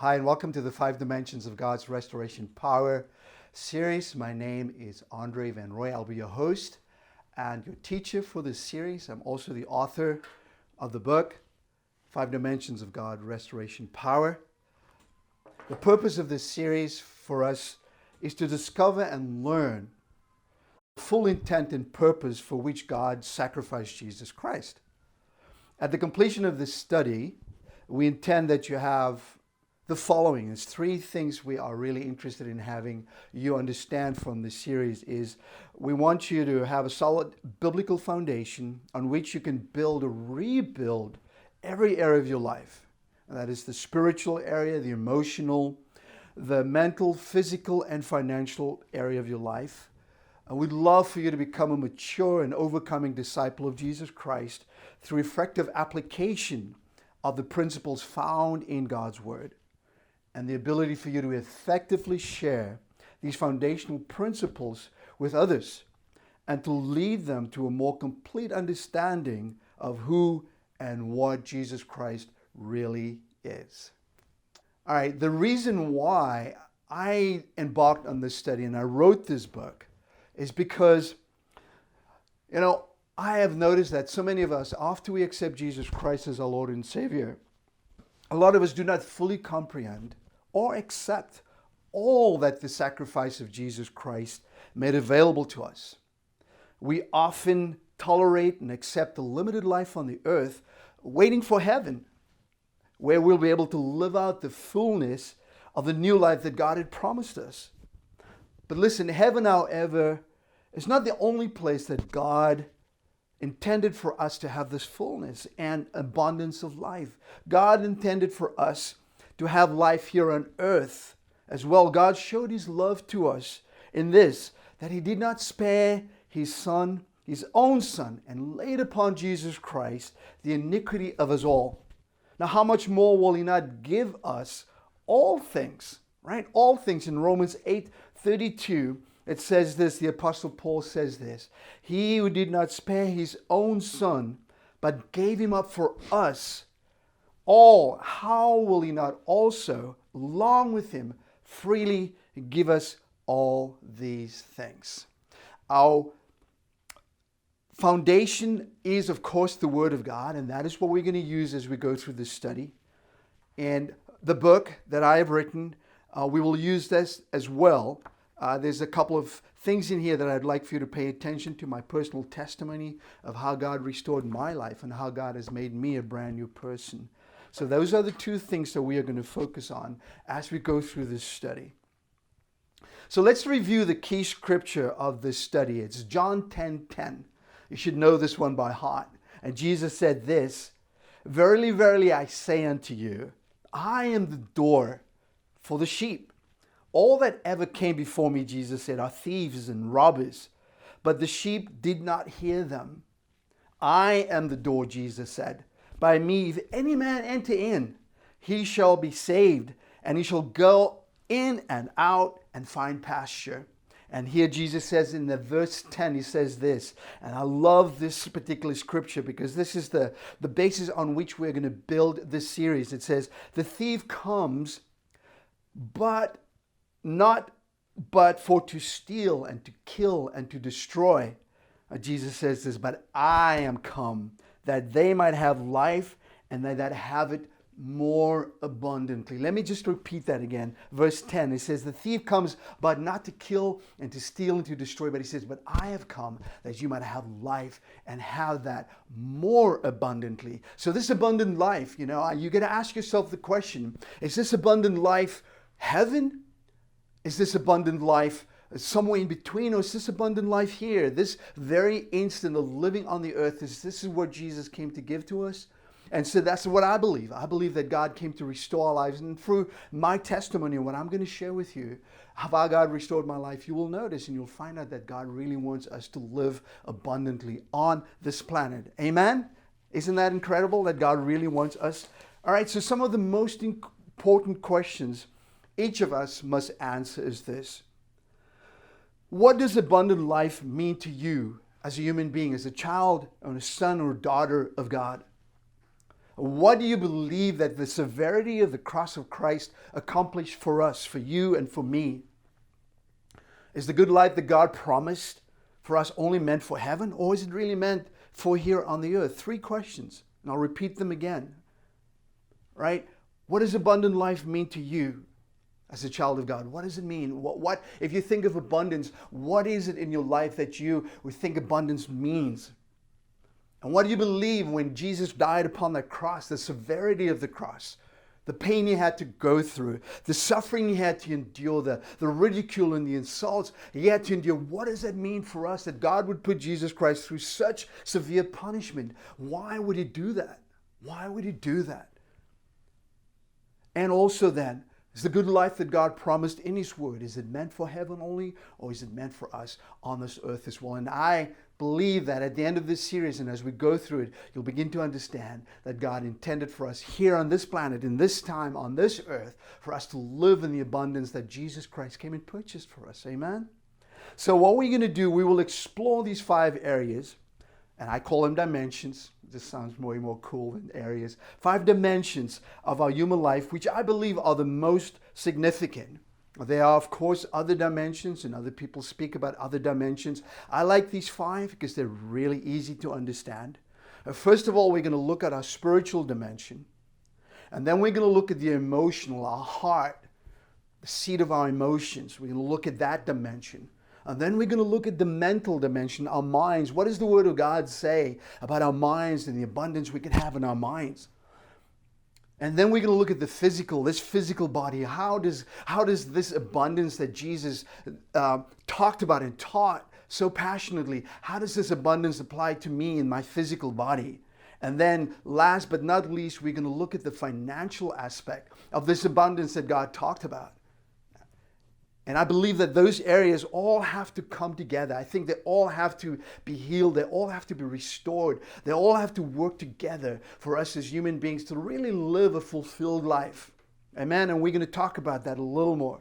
Hi, and welcome to the 5 Dimensions of God's Restoration Power series. My name is Andre Van Roy. I'll be your host and your teacher for this series. I'm also the author of the book, 5 Dimensions of God Restoration Power. The purpose of this series for us is to discover and learn the full intent and purpose for which God sacrificed Jesus Christ. At the completion of this study, we intend that you have the following. There's 3 things we are really interested in having you understand from this series. Is we want you to have a solid biblical foundation on which you can build or rebuild every area of your life. And that is the spiritual area, the emotional, the mental, physical, and financial area of your life. And we'd love for you to become a mature and overcoming disciple of Jesus Christ through effective application of the principles found in God's Word, and the ability for you to effectively share these foundational principles with others and to lead them to a more complete understanding of who and what Jesus Christ really is. All right, the reason why I embarked on this study and I wrote this book is because, I have noticed that so many of us, after we accept Jesus Christ as our Lord and Savior, a lot of us do not fully comprehend or accept all that the sacrifice of Jesus Christ made available to us. We often tolerate and accept a limited life on the earth, waiting for heaven, where we'll be able to live out the fullness of the new life that God had promised us. But listen, heaven, however, is not the only place that God intended for us to have this fullness and abundance of life. God intended for us to have life here on earth as well. God showed His love to us in this, that He did not spare His Son, His own Son, and laid upon Jesus Christ the iniquity of us all. Now, how much more will He not give us all things, right? All things. In Romans 8:32, it says this, the Apostle Paul says this, He who did not spare His own Son, but gave Him up for us all, how will He not also, along with Him, freely give us all these things? Our foundation is, of course, the Word of God, and that is what we're going to use as we go through this study. And the book that I have written, we will use this as well. There's a couple of things in here that I'd like for you to pay attention to, my personal testimony of how God restored my life and how God has made me a brand new person. So those are the 2 things that we are going to focus on as we go through this study. So let's review the key scripture of this study. It's John 10:10. You should know this one by heart. And Jesus said this, Verily, verily, I say unto you, I am the door for the sheep. All that ever came before me, Jesus said, are thieves and robbers, but the sheep did not hear them. I am the door, Jesus said. By me, if any man enter in, he shall be saved, and he shall go in and out and find pasture. And here Jesus says in the verse 10, he says this, and I love this particular scripture because this is the basis on which we're going to build this series. It says, the thief comes, but for to steal and to kill and to destroy. Jesus says this, but I am come that they might have life and that have it more abundantly. Let me just repeat that again. Verse 10, it says, the thief comes but not to kill and to steal and to destroy, but he says, but I have come that you might have life and have that more abundantly. So this abundant life, you got to ask yourself the question, is this abundant life heaven? Is this abundant life somewhere in between, or is this abundant life here? This very instant of living on the earth, this is what Jesus came to give to us. And so that's what I believe. I believe that God came to restore our lives. And through my testimony, what I'm going to share with you, how God restored my life, you will notice and you'll find out that God really wants us to live abundantly on this planet. Amen? Isn't that incredible that God really wants us? All right, so some of the most important questions each of us must answer is this. What does abundant life mean to you as a human being, as a child or a son or daughter of God? What do you believe that the severity of the cross of Christ accomplished for us, for you and for me? Is the good life that God promised for us only meant for heaven, or is it really meant for here on the earth? 3 questions, and I'll repeat them again. Right? What does abundant life mean to you as a child of God? What does it mean? What if you think of abundance, what is it in your life that you would think abundance means? And what do you believe when Jesus died upon that cross, the severity of the cross, the pain he had to go through, the suffering he had to endure, the ridicule and the insults he had to endure? What does that mean for us that God would put Jesus Christ through such severe punishment? Why would he do that? Why would he do that? And also then, is the good life that God promised in his word, is it meant for heaven only, or is it meant for us on this earth as well? And I believe that at the end of this series, and as we go through it, you'll begin to understand that God intended for us here on this planet, in this time, on this earth, for us to live in the abundance that Jesus Christ came and purchased for us. Amen? So what we're going to do, we will explore these 5 areas, and I call them dimensions. This sounds way more cool than areas. 5 dimensions of our human life, which I believe are the most significant. There are, of course, other dimensions, and other people speak about other dimensions. I like these 5 because they're really easy to understand. First of all, we're going to look at our spiritual dimension. And then we're going to look at the emotional, our heart, the seat of our emotions. We're going to look at that dimension. And then we're going to look at the mental dimension, our minds. What does the Word of God say about our minds and the abundance we can have in our minds? And then we're going to look at the physical, this physical body. How does this abundance that Jesus talked about and taught so passionately, how does this abundance apply to me in my physical body? And then last but not least, we're going to look at the financial aspect of this abundance that God talked about. And I believe that those areas all have to come together. I think they all have to be healed. They all have to be restored. They all have to work together for us as human beings to really live a fulfilled life. Amen? And we're going to talk about that a little more.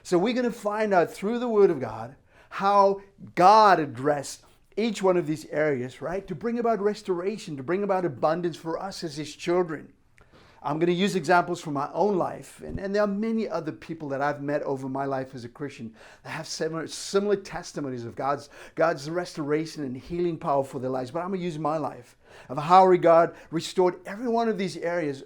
So we're going to find out through the Word of God how God addressed each one of these areas, right? To bring about restoration, to bring about abundance for us as his children. I'm going to use examples from my own life, and there are many other people that I've met over my life as a Christian that have similar testimonies of God's restoration and healing power for their lives. But I'm going to use my life of how God restored every one of these areas,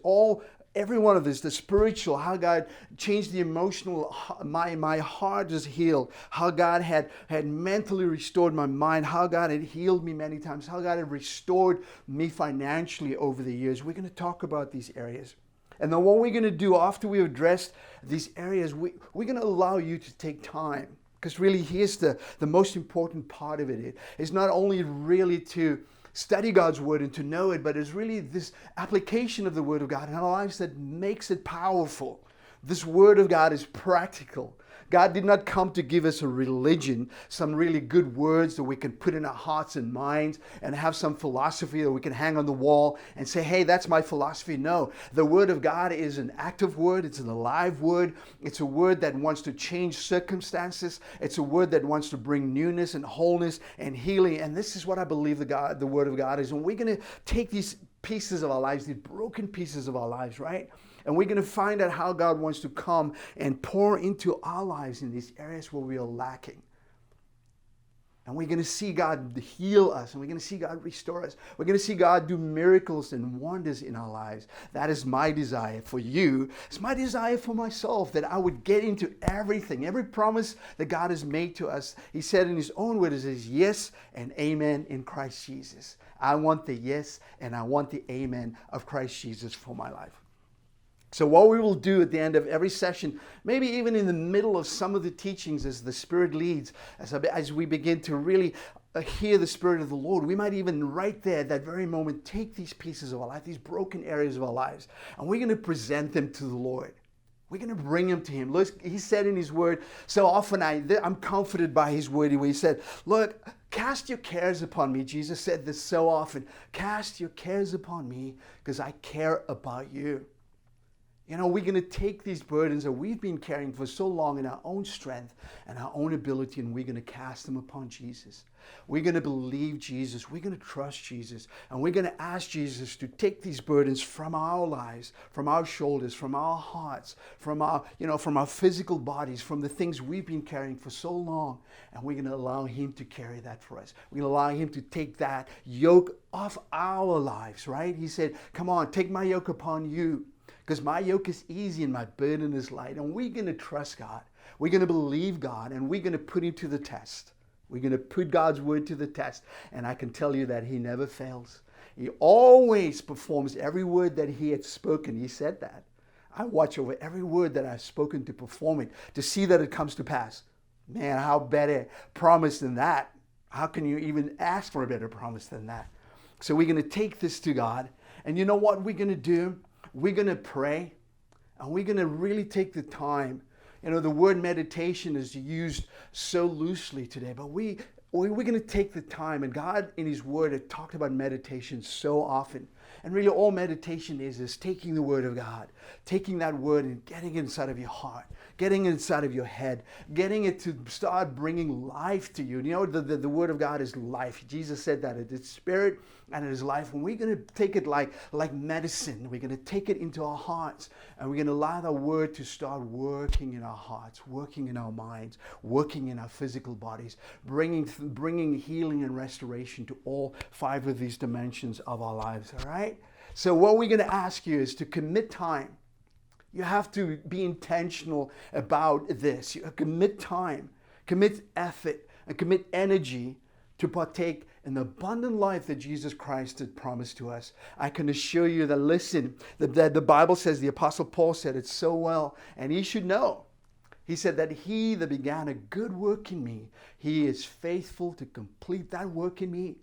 every one of this, the spiritual, how God changed the emotional, my heart is healed, how God had mentally restored my mind, how God had healed me many times, how God had restored me financially over the years. We're going to talk about these areas. And then what we're going to do after we've addressed these areas, we're going to allow you to take time. Because really, here's the most important part of it. It's not only really to study God's Word and to know it, but it's really this application of the Word of God in our lives that makes it powerful. This Word of God is practical. God did not come to give us a religion, some really good words that we can put in our hearts and minds and have some philosophy that we can hang on the wall and say, hey, that's my philosophy. No, the Word of God is an active word. It's an alive word. It's a word that wants to change circumstances. It's a word that wants to bring newness and wholeness and healing. And this is what I believe the Word of God is. And we're going to take these pieces of our lives, these broken pieces of our lives, right? And we're going to find out how God wants to come and pour into our lives in these areas where we are lacking. And we're going to see God heal us, and we're going to see God restore us. We're going to see God do miracles and wonders in our lives. That is my desire for you. It's my desire for myself, that I would get into everything, every promise that God has made to us. He said in his own word, it says yes and amen in Christ Jesus. I want the yes and I want the amen of Christ Jesus for my life. So what we will do at the end of every session, maybe even in the middle of some of the teachings as the Spirit leads, as we begin to really hear the Spirit of the Lord, we might even right there at that very moment take these pieces of our life, these broken areas of our lives, and we're going to present them to the Lord. We're going to bring them to him. Look, he said in his word, so often I'm comforted by his word. He said, look, cast your cares upon me. Jesus said this so often. Cast your cares upon me because I care about you. You know, we're going to take these burdens that we've been carrying for so long in our own strength and our own ability, and we're going to cast them upon Jesus. We're going to believe Jesus. We're going to trust Jesus. And we're going to ask Jesus to take these burdens from our lives, from our shoulders, from our hearts, from our, from our physical bodies, from the things we've been carrying for so long. And we're going to allow him to carry that for us. We're going to allow him to take that yoke off our lives, right? He said, come on, take my yoke upon you, because my yoke is easy and my burden is light. And we're going to trust God. We're going to believe God, and we're going to put him to the test. We're going to put God's word to the test. And I can tell you that he never fails. He always performs every word that he had spoken. He said that. I watch over every word that I've spoken to perform it, to see that it comes to pass. Man, how better promise than that? How can you even ask for a better promise than that? So we're going to take this to God. And you know what we're going to do? We're going to pray, and we're going to really take the time. You know, the word meditation is used so loosely today, but we're going to take the time. And God in his word had talked about meditation so often. And really all meditation is taking the word of God, taking that word and getting it inside of your heart, getting it inside of your head, getting it to start bringing life to you. You know, the word of God is life. Jesus said that it is spirit and it is life. And we're going to take it like medicine. We're going to take it into our hearts, and we're going to allow the word to start working in our hearts, working in our minds, working in our physical bodies, bringing healing and restoration to all 5 of these dimensions of our lives, all right? So what we're going to ask you is to commit time. You have to be intentional about this. You commit time, commit effort, and commit energy to partake in the abundant life that Jesus Christ had promised to us. I can assure you that, listen, that the Bible says, the Apostle Paul said it so well, and he should know. He said that he that began a good work in me, he is faithful to complete that work in me.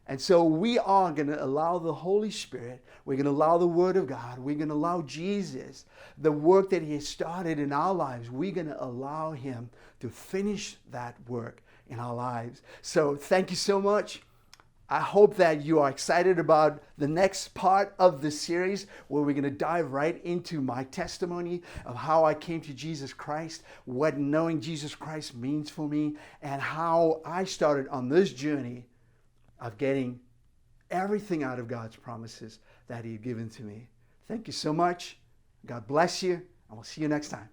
And so we are going to allow the Holy Spirit, we're going to allow the Word of God, we're going to allow Jesus, the work that he has started in our lives, we're going to allow him to finish that work in our lives. So thank you so much. I hope that you are excited about the next part of the series, where we're going to dive right into my testimony of how I came to Jesus Christ, what knowing Jesus Christ means for me, and how I started on this journey of getting everything out of God's promises that he'd given to me. Thank you so much. God bless you, and we'll see you next time.